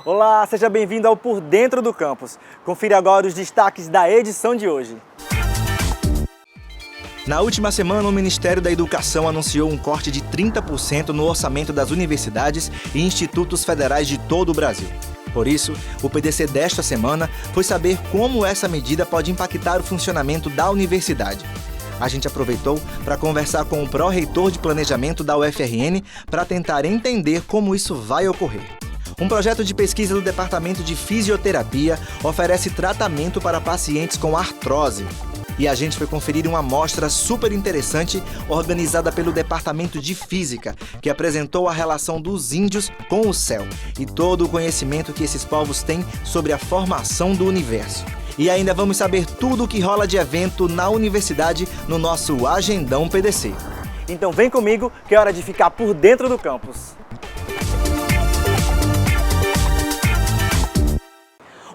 Olá, seja bem-vindo ao Por Dentro do Campus. Confira agora os destaques da edição de hoje. Na última semana, o Ministério da Educação anunciou um corte de 30% no orçamento das universidades e institutos federais de todo o Brasil. Por isso, o PDC desta semana foi saber como essa medida pode impactar o funcionamento da universidade. A gente aproveitou para conversar com o pró-reitor de planejamento da UFRN para tentar entender como isso vai ocorrer. Um projeto de pesquisa do Departamento de Fisioterapia oferece tratamento para pacientes com artrose. E a gente foi conferir uma amostra super interessante organizada pelo Departamento de Física, que apresentou a relação dos índios com o céu e todo o conhecimento que esses povos têm sobre a formação do universo. E ainda vamos saber tudo o que rola de evento na universidade no nosso Agendão PDC. Então vem comigo que é hora de ficar por dentro do campus.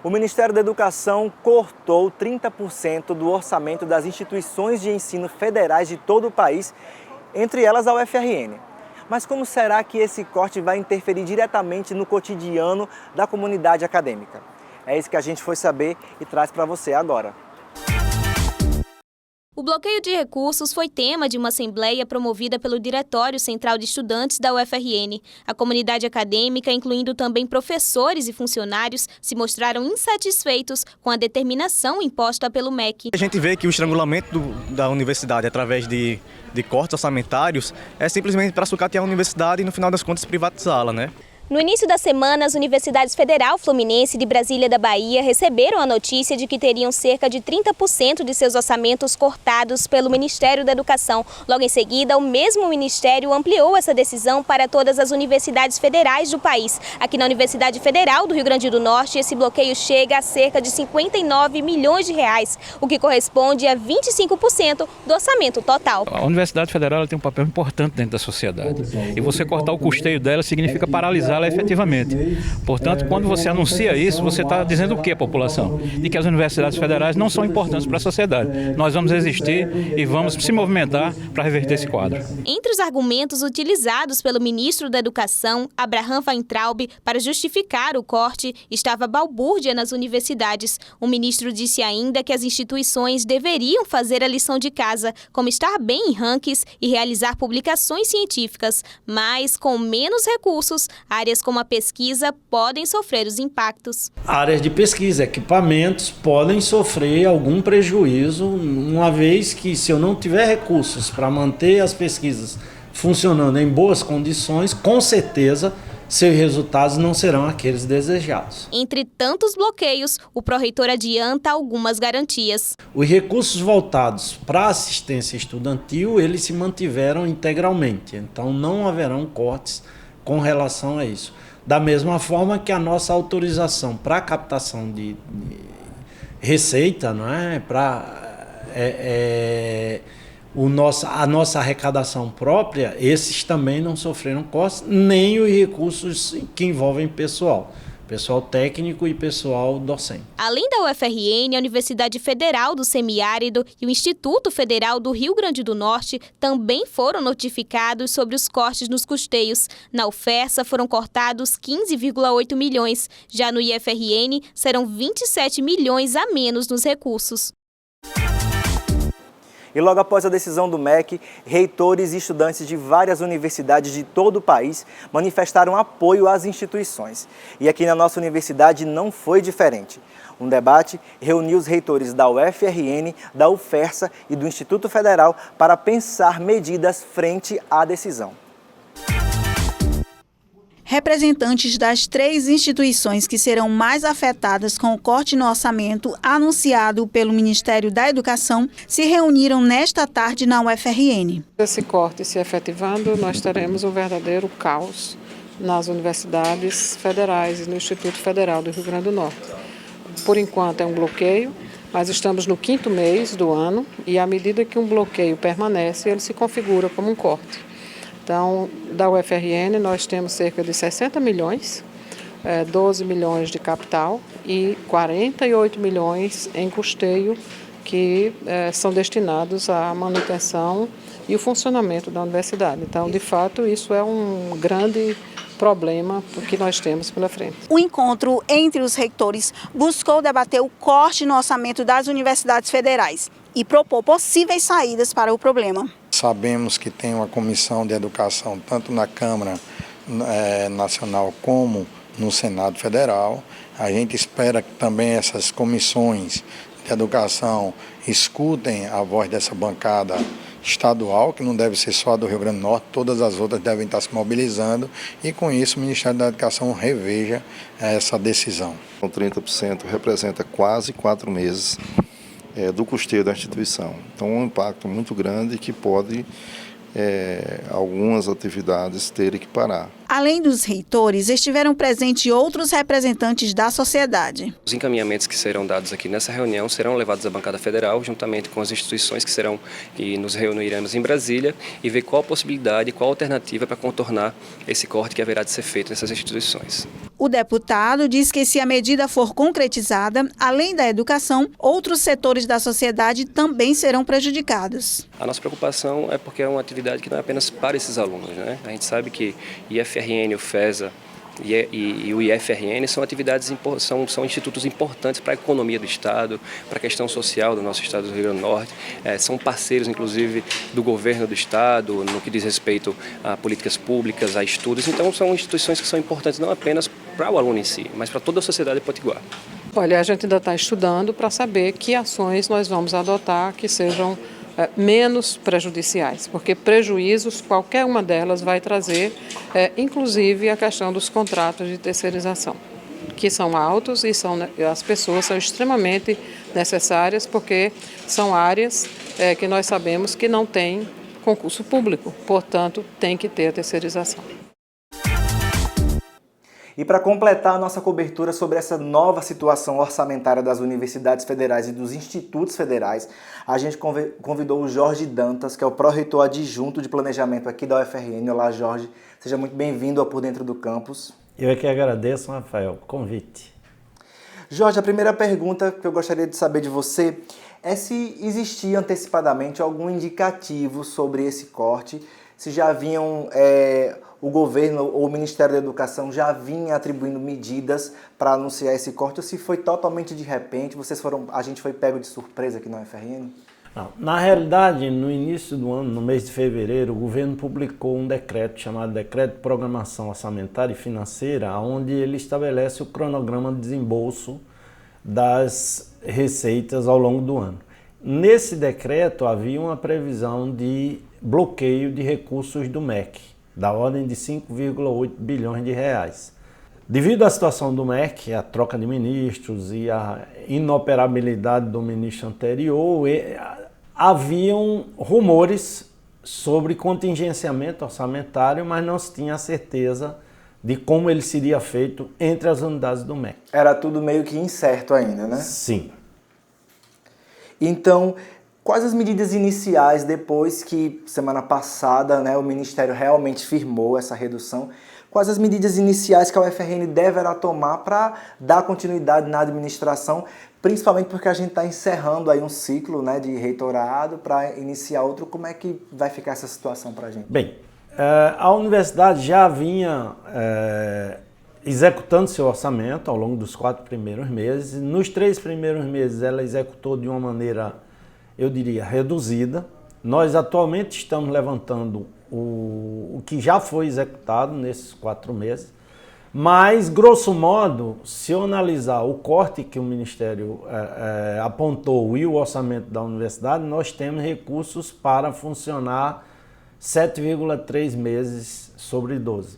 O Ministério da Educação cortou 30% do orçamento das instituições de ensino federais de todo o país, entre elas a UFRN. Mas como será que esse corte vai interferir diretamente no cotidiano da comunidade acadêmica? É isso que a gente foi saber e traz para você agora. O bloqueio de recursos foi tema de uma assembleia promovida pelo Diretório Central de Estudantes da UFRN. A comunidade acadêmica, incluindo também professores e funcionários, se mostraram insatisfeitos com a determinação imposta pelo MEC. A gente vê que o estrangulamento da universidade através de cortes orçamentários é simplesmente para sucatear a universidade e, no final das contas, privatizá-la, né? No início da semana, as universidades Federal Fluminense de Brasília da Bahia receberam a notícia de que teriam cerca de 30% de seus orçamentos cortados pelo Ministério da Educação. Logo em seguida, o mesmo ministério ampliou essa decisão para todas as universidades federais do país. Aqui na Universidade Federal do Rio Grande do Norte, esse bloqueio chega a cerca de 59 milhões de reais, o que corresponde a 25% do orçamento total. A Universidade Federal tem um papel importante dentro da sociedade. E você cortar o custeio dela significa paralisar efetivamente. Portanto, quando você anuncia isso, você está dizendo o que à população? De que as universidades federais não são importantes para a sociedade. Nós vamos existir e vamos se movimentar para reverter esse quadro. Entre os argumentos utilizados pelo ministro da Educação, Abraham Weintraub, para justificar o corte, estava a balbúrdia nas universidades. O ministro disse ainda que as instituições deveriam fazer a lição de casa, como estar bem em rankings e realizar publicações científicas, mas com menos recursos, áreas como a pesquisa podem sofrer os impactos. Áreas de pesquisa, equipamentos podem sofrer algum prejuízo, uma vez que se eu não tiver recursos para manter as pesquisas funcionando em boas condições, com certeza seus resultados não serão aqueles desejados. Entre tantos bloqueios, o pró-reitor adianta algumas garantias. Os recursos voltados para a assistência estudantil, eles se mantiveram integralmente, então não haverão cortes com relação a isso. Da mesma forma que a nossa autorização para a captação de receita, não é? A nossa arrecadação própria, esses também não sofreram cortes, nem os recursos que envolvem pessoal técnico e pessoal docente. Além da UFRN, a Universidade Federal do Semiárido e o Instituto Federal do Rio Grande do Norte também foram notificados sobre os cortes nos custeios. Na UFERSA foram cortados 15,8 milhões. Já no IFRN, serão 27 milhões a menos nos recursos. E logo após a decisão do MEC, reitores e estudantes de várias universidades de todo o país manifestaram apoio às instituições. E aqui na nossa universidade não foi diferente. Um debate reuniu os reitores da UFRN, da UFERSA e do Instituto Federal para pensar medidas frente à decisão. Representantes das 3 instituições que serão mais afetadas com o corte no orçamento anunciado pelo Ministério da Educação se reuniram nesta tarde na UFRN. Esse corte se efetivando, nós teremos um verdadeiro caos nas universidades federais e no Instituto Federal do Rio Grande do Norte. Por enquanto é um bloqueio, mas estamos no 5º mês do ano e à medida que um bloqueio permanece, ele se configura como um corte. Então, da UFRN, nós temos cerca de 60 milhões, 12 milhões de capital e 48 milhões em custeio que são destinados à manutenção e o funcionamento da universidade. Então, de fato, isso é um grande problema que nós temos pela frente. O encontro entre os reitores buscou debater o corte no orçamento das universidades federais e propor possíveis saídas para o problema. Sabemos que tem uma comissão de educação tanto na Câmara Nacional como no Senado Federal. A gente espera que também essas comissões de educação escutem a voz dessa bancada estadual, que não deve ser só a do Rio Grande do Norte, todas as outras devem estar se mobilizando e com isso o Ministério da Educação reveja essa decisão. 30% representa quase 4 meses do custeio da instituição. Então é um impacto muito grande que pode algumas atividades terem que parar. Além dos reitores, estiveram presentes outros representantes da sociedade. Os encaminhamentos que serão dados aqui nessa reunião serão levados à bancada federal, juntamente com as instituições que nos reuniremos em Brasília, e ver qual a possibilidade, qual a alternativa para contornar esse corte que haverá de ser feito nessas instituições. O deputado diz que, se a medida for concretizada, além da educação, outros setores da sociedade também serão prejudicados. A nossa preocupação é porque é uma atividade que não é apenas para esses alunos, né? A gente sabe que IFRN, o FESA e o IFRN são atividades, são institutos importantes para a economia do Estado, para a questão social do nosso Estado do Rio Grande do Norte, são parceiros, inclusive, do governo do Estado, no que diz respeito a políticas públicas, a estudos. Então, são instituições que são importantes não apenas para o aluno em si, mas para toda a sociedade potiguar. Olha, a gente ainda está estudando para saber que ações nós vamos adotar que sejam menos prejudiciais, porque prejuízos, qualquer uma delas vai trazer, inclusive a questão dos contratos de terceirização, que são altos e as pessoas são extremamente necessárias, porque são áreas que nós sabemos que não tem concurso público, portanto tem que ter a terceirização. E para completar a nossa cobertura sobre essa nova situação orçamentária das universidades federais e dos institutos federais, a gente convidou o Jorge Dantas, que é o pró-reitor adjunto de planejamento aqui da UFRN. Olá, Jorge. Seja muito bem-vindo ao Por Dentro do Campus. Eu é que agradeço, Rafael, o convite. Jorge, a primeira pergunta que eu gostaria de saber de você é se existia antecipadamente algum indicativo sobre esse corte, se já haviam... o governo ou o Ministério da Educação já vinha atribuindo medidas para anunciar esse corte, ou se foi totalmente de repente, a gente foi pego de surpresa aqui na UFRN? Não, na realidade, no início do ano, no mês de fevereiro, o governo publicou um decreto chamado Decreto de Programação Orçamentária e Financeira, onde ele estabelece o cronograma de desembolso das receitas ao longo do ano. Nesse decreto havia uma previsão de bloqueio de recursos do MEC, da ordem de 5,8 bilhões de reais. Devido à situação do MEC, a troca de ministros e a inoperabilidade do ministro anterior, haviam rumores sobre contingenciamento orçamentário, mas não se tinha certeza de como ele seria feito entre as unidades do MEC. Era tudo meio que incerto ainda, né? Sim. Então, quais as medidas iniciais depois que, semana passada, o Ministério realmente firmou essa redução? Quais as medidas iniciais que a UFRN deverá tomar para dar continuidade na administração, principalmente porque a gente está encerrando aí um ciclo de reitorado para iniciar outro? Como é que vai ficar essa situação para a gente? Bem, a universidade já vinha executando seu orçamento ao longo dos 4 primeiros meses. Nos 3 primeiros meses ela executou de uma maneira, eu diria, reduzida. Nós atualmente estamos levantando o que já foi executado nesses 4 meses, mas, grosso modo, se eu analisar o corte que o Ministério apontou e o orçamento da universidade, nós temos recursos para funcionar 7,3 meses sobre 12.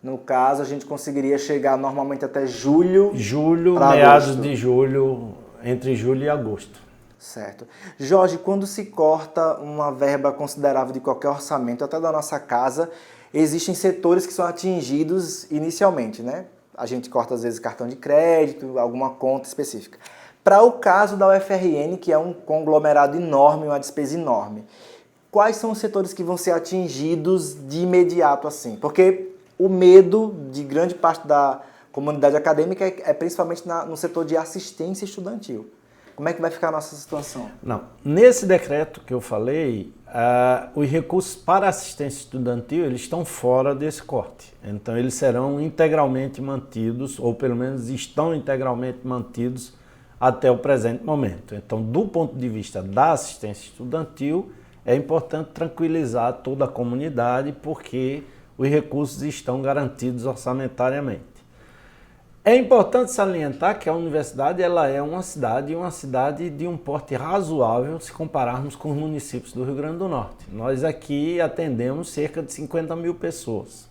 No caso, a gente conseguiria chegar normalmente até julho. Meados de julho, entre julho e agosto. Certo. Jorge, quando se corta uma verba considerável de qualquer orçamento, até da nossa casa, existem setores que são atingidos inicialmente, né? A gente corta, às vezes, cartão de crédito, alguma conta específica. Para o caso da UFRN, que é um conglomerado enorme, uma despesa enorme, quais são os setores que vão ser atingidos de imediato assim? Porque o medo de grande parte da comunidade acadêmica é principalmente no setor de assistência estudantil. Como é que vai ficar a nossa situação? Não, nesse decreto que eu falei, os recursos para assistência estudantil eles estão fora desse corte. Então, eles serão integralmente mantidos, ou pelo menos estão integralmente mantidos até o presente momento. Então, do ponto de vista da assistência estudantil, é importante tranquilizar toda a comunidade, porque os recursos estão garantidos orçamentariamente. É importante salientar que a universidade ela é uma cidade de um porte razoável se compararmos com os municípios do Rio Grande do Norte. Nós aqui atendemos cerca de 50 mil pessoas.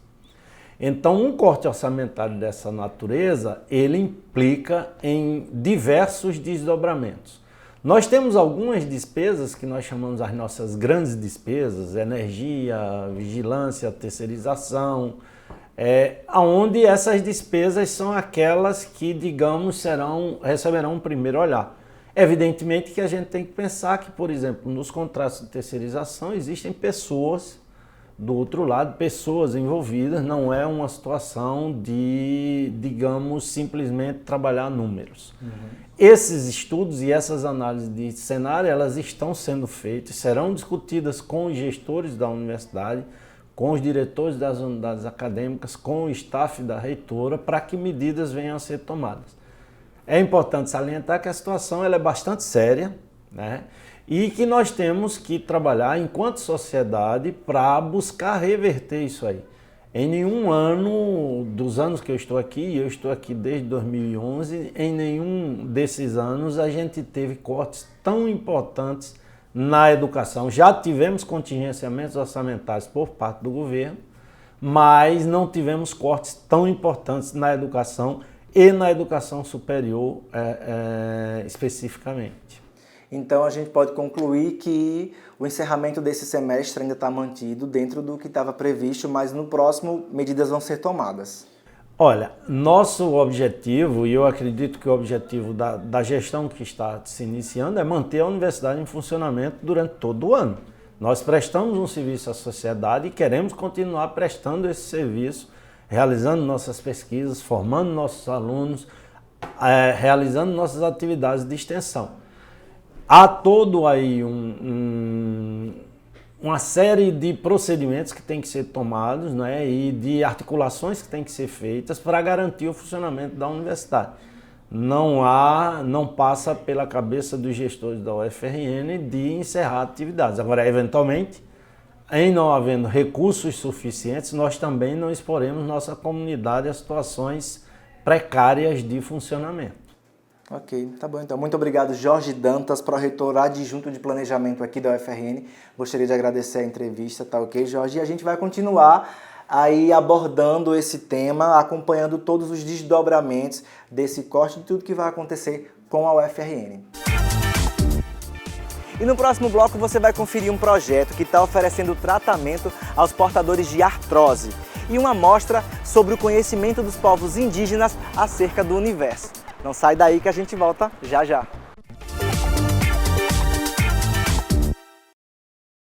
Então, um corte orçamentário dessa natureza, ele implica em diversos desdobramentos. Nós temos algumas despesas que nós chamamos as nossas grandes despesas, energia, vigilância, terceirização, onde essas despesas são aquelas que, digamos, receberão um primeiro olhar. Evidentemente que a gente tem que pensar que, por exemplo, nos contratos de terceirização existem pessoas do outro lado, pessoas envolvidas, não é uma situação de, digamos, simplesmente trabalhar números. Esses estudos e essas análises de cenário, elas estão sendo feitas, serão discutidas com os gestores da universidade, com os diretores das unidades acadêmicas, com o staff da reitora, para que medidas venham a ser tomadas. É importante salientar que a situação ela é bastante séria, né? E que nós temos que trabalhar enquanto sociedade para buscar reverter isso aí. Em nenhum ano dos anos que eu estou aqui, e eu estou aqui desde 2011, em nenhum desses anos a gente teve cortes tão importantes na educação. Já tivemos contingenciamentos orçamentários por parte do governo, mas não tivemos cortes tão importantes na educação e na educação superior especificamente. Então a gente pode concluir que o encerramento desse semestre ainda está mantido dentro do que estava previsto, mas no próximo medidas vão ser tomadas. Olha, nosso objetivo, e eu acredito que o objetivo da gestão que está se iniciando, é manter a universidade em funcionamento durante todo o ano. Nós prestamos um serviço à sociedade e queremos continuar prestando esse serviço, realizando nossas pesquisas, formando nossos alunos, realizando nossas atividades de extensão. Há todo aí uma série de procedimentos que tem que ser tomados, né, e de articulações que tem que ser feitas para garantir o funcionamento da universidade. Não passa pela cabeça dos gestores da UFRN de encerrar atividades. Agora, eventualmente, em não havendo recursos suficientes, nós também não exporemos nossa comunidade a situações precárias de funcionamento. Ok, tá bom então. Muito obrigado, Jorge Dantas, pró-reitor adjunto de planejamento aqui da UFRN. Gostaria de agradecer a entrevista, tá ok, Jorge? E a gente vai continuar aí abordando esse tema, acompanhando todos os desdobramentos desse corte de tudo que vai acontecer com a UFRN. E no próximo bloco você vai conferir um projeto que está oferecendo tratamento aos portadores de artrose e uma mostra sobre o conhecimento dos povos indígenas acerca do universo. Não sai daí que a gente volta já já.